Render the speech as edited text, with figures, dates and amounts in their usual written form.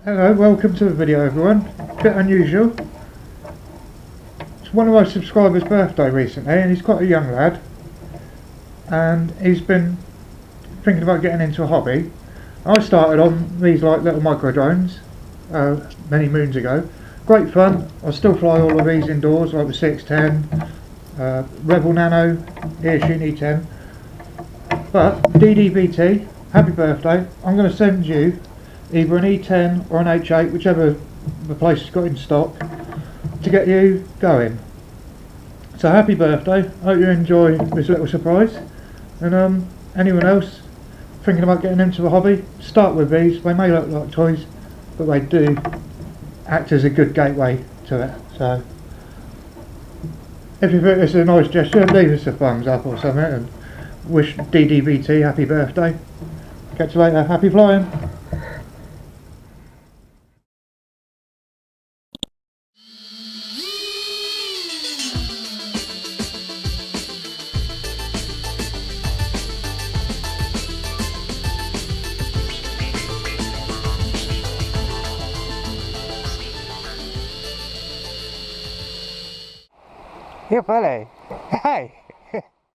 Hello, welcome to the video everyone. Bit unusual. It's one of my subscribers' birthday recently and he's quite a young lad and he's been thinking about getting into a hobby. I started on these like little micro drones many moons ago. Great fun. I still fly all of these indoors like the 610, Rebel Nano, Earshooty 10. But DDvT, happy birthday. I'm going to send you either an E10 or an H8, whichever the place has got in stock, to get you going. So happy birthday, hope you enjoy this little surprise. And anyone else thinking about getting into the hobby, start with these. They may look like toys, but they do act as a good gateway to it. So if you think this is a nice gesture, leave us a thumbs up or something and wish DDvT happy birthday. Catch you later, happy flying. Here, Pele. Hey.